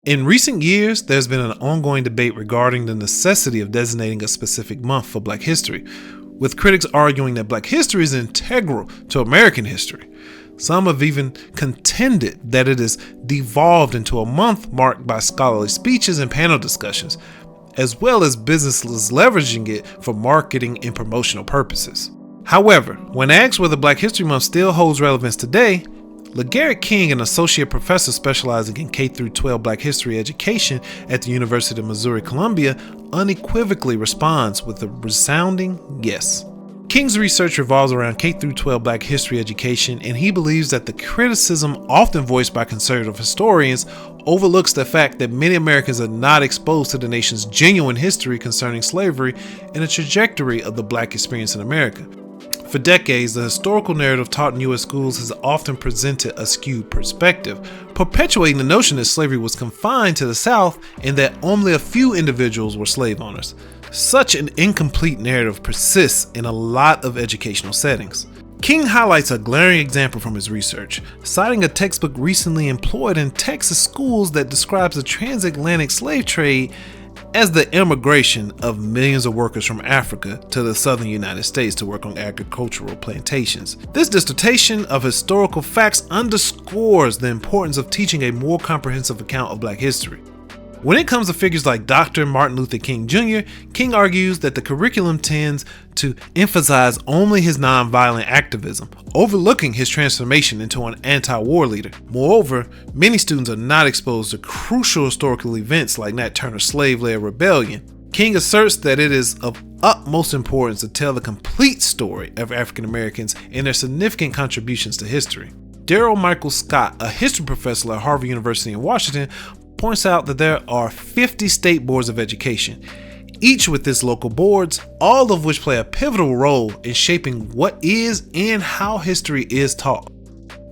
In recent years, there's been an ongoing debate regarding the necessity of designating a specific month for Black history, with critics arguing that Black history is integral to American history. Some have even contended that it has devolved into a month marked by scholarly speeches and panel discussions, as well as businesses leveraging it for marketing and promotional purposes. However, when asked whether Black History Month still holds relevance today, LeGarrette King, an associate professor specializing in K-12 Black history education at the University of Missouri-Columbia, unequivocally responds with a resounding yes. King's research revolves around K-12 Black history education, and he believes that the criticism often voiced by conservative historians overlooks the fact that many Americans are not exposed to the nation's genuine history concerning slavery and the trajectory of the Black experience in America. For decades, the historical narrative taught in U.S. schools has often presented a skewed perspective, perpetuating the notion that slavery was confined to the South and that only a few individuals were slave owners. Such an incomplete narrative persists in a lot of educational settings. King highlights a glaring example from his research, citing a textbook recently employed in Texas schools that describes the transatlantic slave trade as the immigration of millions of workers from Africa to the southern United States to work on agricultural plantations. This dissertation of historical facts underscores the importance of teaching a more comprehensive account of Black history. When it comes to figures like Dr. Martin Luther King Jr., King argues that the curriculum tends to emphasize only his nonviolent activism, overlooking his transformation into an anti-war leader. Moreover, many students are not exposed to crucial historical events like Nat Turner's slave-led rebellion. King asserts that it is of utmost importance to tell the complete story of African Americans and their significant contributions to history. Daryl Michael Scott, a history professor at Harvard University in Washington, points out that there are 50 state boards of education, each with its local boards, all of which play a pivotal role in shaping what is and how history is taught.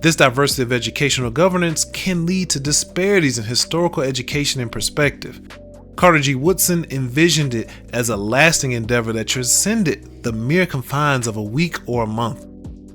This diversity of educational governance can lead to disparities in historical education and perspective. Carter G. Woodson envisioned it as a lasting endeavor that transcended the mere confines of a week or a month.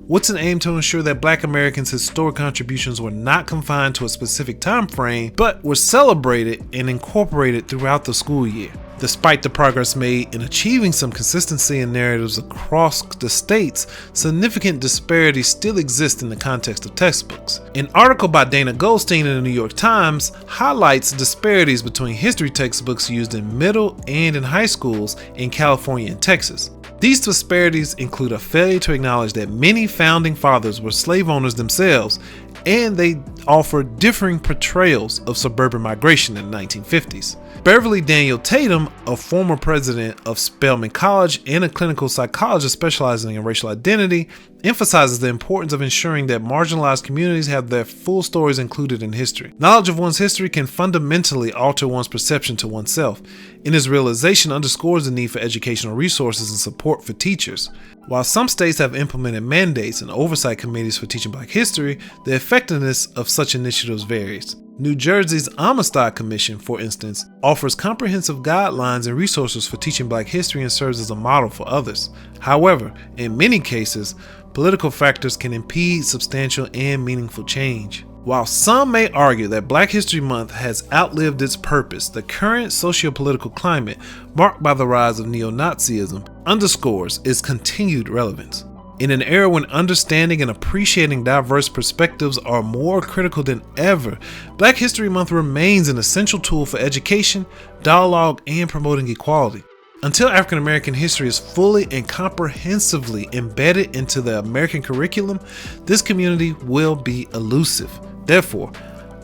Woodson aimed to ensure that Black Americans' historic contributions were not confined to a specific time frame, but were celebrated and incorporated throughout the school year. Despite the progress made in achieving some consistency in narratives across the states, significant disparities still exist in the context of textbooks. An article by Dana Goldstein in the New York Times highlights disparities between history textbooks used in middle and in high schools in California and Texas. These disparities include a failure to acknowledge that many founding fathers were slave owners themselves, and they offer differing portrayals of suburban migration in the 1950s. Beverly Daniel Tatum, a former president of Spelman College and a clinical psychologist specializing in racial identity, emphasizes the importance of ensuring that marginalized communities have their full stories included in history. Knowledge of one's history can fundamentally alter one's perception to oneself, and his realization underscores the need for educational resources and support for teachers. While some states have implemented mandates and oversight committees for teaching Black history, the effectiveness of such initiatives varies. New Jersey's Amistad Commission, for instance, offers comprehensive guidelines and resources for teaching Black history and serves as a model for others. However, in many cases, political factors can impede substantial and meaningful change. While some may argue that Black History Month has outlived its purpose, the current socio-political climate, marked by the rise of neo-Nazism, underscores its continued relevance. In an era when understanding and appreciating diverse perspectives are more critical than ever, Black History Month remains an essential tool for education, dialogue, and promoting equality. Until African American history is fully and comprehensively embedded into the American curriculum, this community will be elusive. Therefore,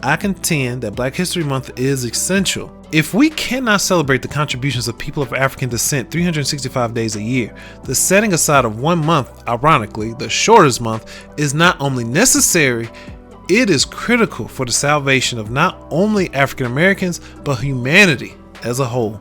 I contend that Black History Month is essential. If we cannot celebrate the contributions of people of African descent 365 days a year, the setting aside of 1 month, ironically, the shortest month, is not only necessary, it is critical for the salvation of not only African Americans, but humanity as a whole.